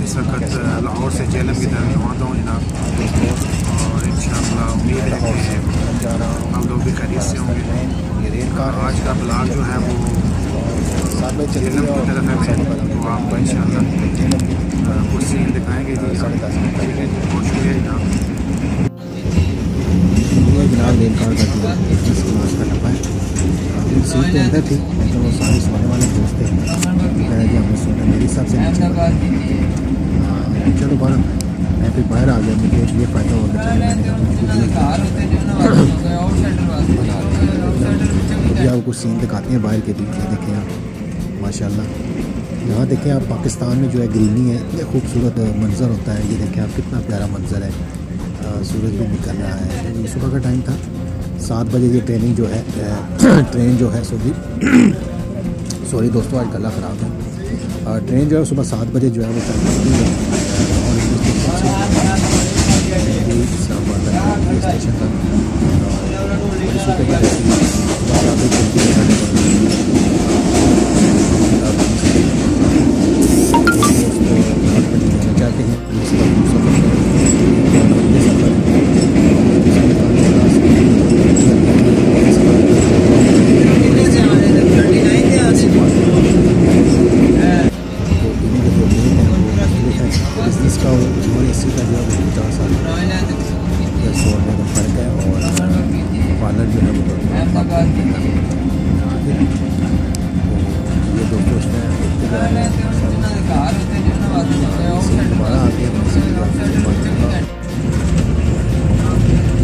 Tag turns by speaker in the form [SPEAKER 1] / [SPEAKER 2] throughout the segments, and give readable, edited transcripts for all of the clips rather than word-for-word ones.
[SPEAKER 1] इस वक्त लाहौर से जेलम की तरफ रवाना हूँ जनाब, और इंशाअल्लाह उम्मीद है कि हम लोग भी खैरियत से होंगे। आज का ब्लॉग जो है वो जेलम की तरफ है, तो आपको इंशाअल्लाह कुछ सीन दिखाएँगे जी। बहुत शुक्रिया जनाब।
[SPEAKER 2] जनाब रेल कार का नाश्ता डब्बा है, सीट तो अंदर थी लेकिन वो सारे सोने वाले दोस्त थे, कह रहे थे हमने सोना मेरे हिसाब से नीचे। चलो बाहर मैं फिर बाहर आ गया, मुझे ये फ़ायदा होगा चलो मैंने अभी आपको सीन दिखाते हैं बाहर के भी। ये देखें आप माशाल्लाह, यहाँ देखें आप पाकिस्तान में जो है ग्रीनी है, ये खूबसूरत मंज़र होता है। ये देखें आप कितना प्यारा मंज़र है, सूरज भी निकल रहा है। सुबह का टाइम था, 7 बजे ये ट्रेनिंग जो है ट्रेन जो है सॉरी दोस्तों आज गला ख़राब है। ट्रेन जो है सुबह 7 बजे जो है वो चल पड़ती है और स्टेशन तक जाते हैं।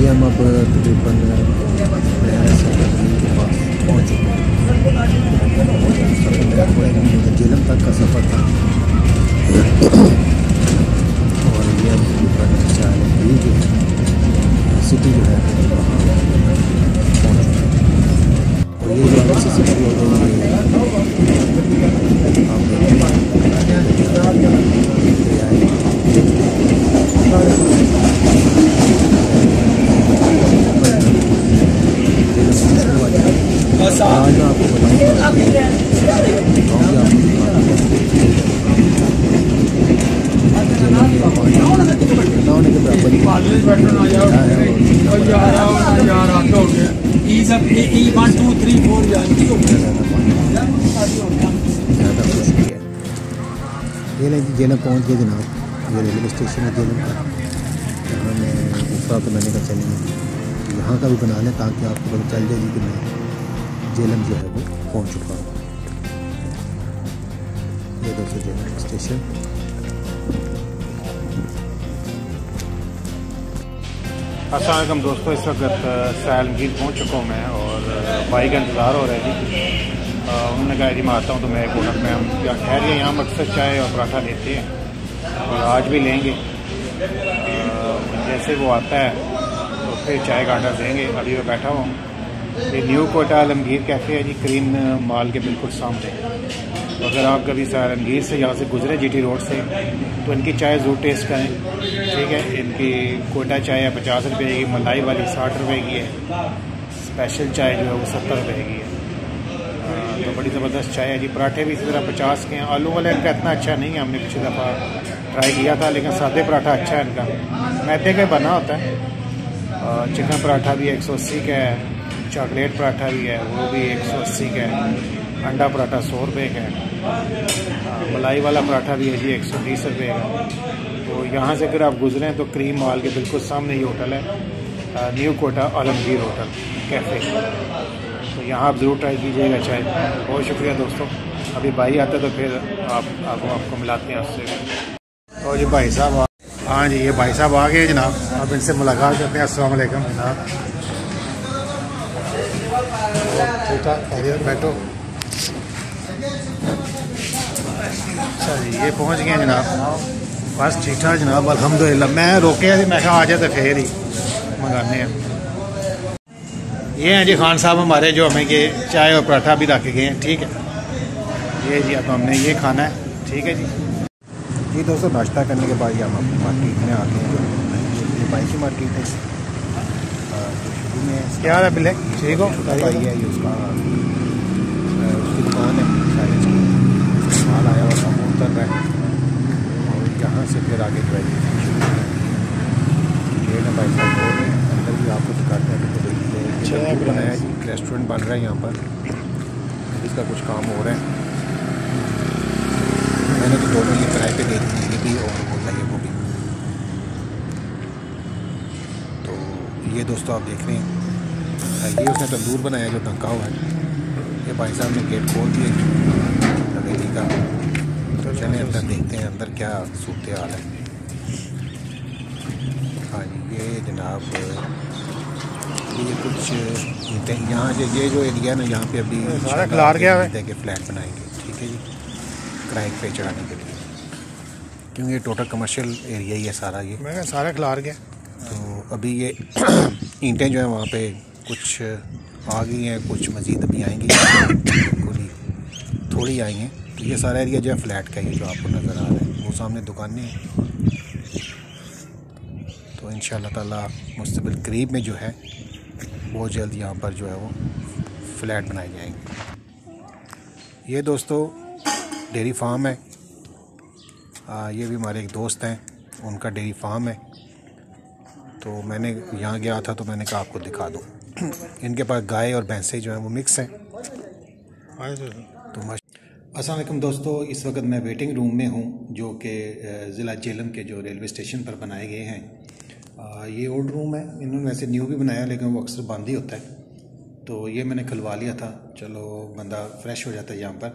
[SPEAKER 2] ये हम अब तकरीबन के पास पहुँच चुके हैं। जेलम तक का सफ़र था और ये अब ये जो सिटी जो है वहाँ पहुँच चुके हैं। और ये जो अलग से सिटी हो गई आज आपको बताऊँगा के बराबर ये नहीं जी जेलम पहुँच गए जनाब। ये रेलवे स्टेशन है जेलम का। यहाँ मैं दूसरा तो मैंने कहा चलेंगे यहाँ का भी बना लें ताकि आपको पता चल जाएगी कि मैं जेलम जो है वो पहुँच चुका हूँ। ये दोस्तों जेलम स्टेशन।
[SPEAKER 1] अस्सलाम वालेकुम दोस्तों, इस वक्त सैलमगीर पहुँच चुका हूँ मैं और भाई का इंतज़ार हो रहा है जी। उन्होंने कहा जी मैं आता हूँ तो मैं एक होटल में हम ठहर गए। यहाँ अक्सर चाय और पराठा लेते हैं और आज भी लेंगे। जैसे वो आता है तो फिर चाय का आर्डर देंगे। अभी मैं बैठा हूँ, ये न्यू कोटा आलमगीर कैफ़े है जी, क्रीम मॉल के बिल्कुल सामने। अगर आप कभी सैलमगीर से यहाँ से गुजरे जीटी रोड से तो इनकी चाय ज़रूर टेस्ट करें, ठीक है। इनकी कोटा चाय है 50 रुपये की, मलाई वाली 60 रुपये की है, स्पेशल चाय जो है वो 70 रुपये की है। तो बड़ी ज़बरदस्त चाय है जी। पराठे भी इसी तरह 50 के हैं। आलू वाला इनका इतना अच्छा नहीं है, हमने पिछली दफ़ा ट्राई किया था, लेकिन सादे पराठा अच्छा है इनका, मैदे का बना होता है। चिकन पराठा भी 180 का है, चॉकलेट पराठा भी है वो भी 180 का है, अंडा पराठा 100 रुपये का है, मलाई वाला पराठा भी है जी 120 रुपये का। तो यहाँ से अगर आप गुजरें तो क्रीम मॉल के बिल्कुल सामने ही होटल है, New Kota Alamgir hotel cafe. तो यहाँ आप ज़रूर ट्राई कीजिएगा चाय। बहुत शुक्रिया दोस्तों। अभी भाई आते तो फिर आपको मिलाते हैं उससे। और ये भाई साहब, हाँ जी ये भाई साहब आ गए जनाब, आप इनसे मुलाकात करते हैं। अस्सलाम वालेकुम जनाब। ठीक ठाक, खैरियत, बैठो। अच्छा जी ये पहुँच गए जनाब, बस ठीक ठाक जनाब अल्हम्दुलिल्लाह। मैं रोके थी, मैं कहा आ जाए तो फिर ही मंगाने हैं। ये हैं जी खान साहब हमारे, जो हमें ये चाय और पराठा भी रख गए हैं, ठीक है। ये जी अब हमने ये खाना है, ठीक है जी।
[SPEAKER 2] जी दोस्तों नाश्ता करने के बाद हम अपनी मार्केट में आते हैं। ये बाइक की मार्केट है, शुरू में
[SPEAKER 1] क्या है बिल है, ठीक हो
[SPEAKER 2] भाई है ये उसका उसकी दुकान है, माल आया हुआ सामान उतर रहा है। और यहाँ से फिर आगे जो है ये ना भाई साहब बोल रहे हैं, अंदर भी आपको दिखाते हैं। तो देखिए बनाया जी, रेस्टोरेंट बन रहा है यहाँ पर, इसका कुछ काम हो रहा है। मैंने तो दोनों ये किराए पे दे दी, ये भी और बोल रहा है वो भी। तो ये दोस्तों आप देख रहे हैं, ये उसने तंदूर बनाया जो ढका हुआ है। ये भाई साहब ने गेट खोल दिया हवेली का। तो चले अंदर देखते हैं अंदर क्या सूरत हाल है। हाँ जी, ये जनाब ये कुछ यहाँ ये जो एरिया है ना, यहाँ पे अभी
[SPEAKER 1] खिलार गया है
[SPEAKER 2] कि फ्लैट बनाएंगे, ठीक है जी, किराए पे चढ़ाने के लिए, क्योंकि ये टोटल कमर्शियल एरिया ही है सारा। ये
[SPEAKER 1] मैं सारा खिलार गया।
[SPEAKER 2] तो अभी ये ईंटें जो है वहाँ पे कुछ आ गई हैं, कुछ मज़ीद अभी आएंगी, बिल्कुल ही थोड़ी आई हैं। तो ये सारा एरिया जो है फ्लैट का ही जो आपको नज़र आ रहा है, वो सामने दुकानें हैं। तो इंशाअल्लाह ताला मुस्तक़बिल करीब में जो है बहुत जल्द यहाँ पर जो है वो फ्लैट बनाए जाएंगे। ये दोस्तों डेयरी फार्म है, ये भी हमारे एक दोस्त हैं, उनका डेयरी फार्म है। तो मैंने यहाँ गया था तो मैंने कहा आपको दिखा दूँ। इनके पास गाय और भैंसें जो हैं वो मिक्स हैं। तो अस्सलाम वालेकुम दोस्तों, इस वक्त मैं वेटिंग रूम में हूँ जो कि ज़िला जेलम के जो रेलवे स्टेशन पर बनाए गए हैं। ये ओल्ड रूम है, इन्होंने वैसे न्यू भी बनाया लेकिन वो अक्सर बंद ही होता है। तो ये मैंने खुलवा लिया था, चलो बंदा फ्रेश हो जाता है यहाँ पर।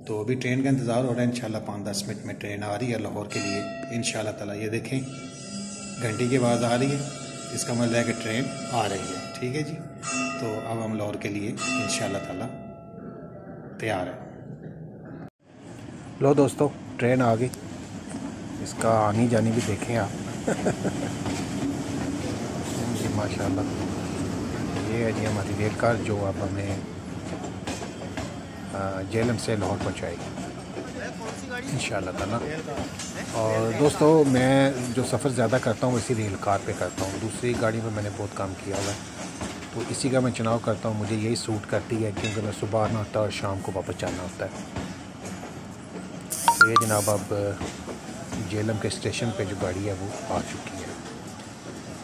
[SPEAKER 2] तो अभी ट्रेन का इंतज़ार हो रहा है, इंशाल्लाह 5-10 मिनट में ट्रेन आ रही है लाहौर के लिए इंशाल्लाह ताला। ये देखें घंटी की आवाज़ आ रही है, इसका मतलब है कि ट्रेन आ रही है, ठीक है जी। तो अब हम लाहौर के लिए इंशाल्लाह ताला तैयार है। लो दोस्तों, ट्रेन आ गई, इसका आनी जानी भी देखें आप। माशाल्लाह, ये है जी हमारी रेल कार जो अब हमें जेलम से लाहौर पहुंचाएगी इंशाल्लाह ताला। और दोस्तों मैं जो सफ़र ज़्यादा करता हूँ इसी रेल कार पे करता हूँ, दूसरी गाड़ी में मैंने बहुत काम किया हुआ है। तो इसी का मैं चुनाव करता हूँ, मुझे यही सूट करती है क्योंकि मैं सुबह आना होता है और शाम को वापस जाना होता है। तो ये जनाब अब जेलम के स्टेशन पे जो गाड़ी है वो आ चुकी है।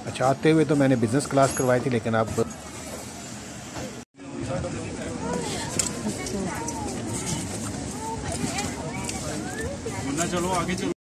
[SPEAKER 2] अच्छा, आते हुए तो मैंने बिज़नेस क्लास करवाई थी, लेकिन अब
[SPEAKER 1] चलो आगे चलो।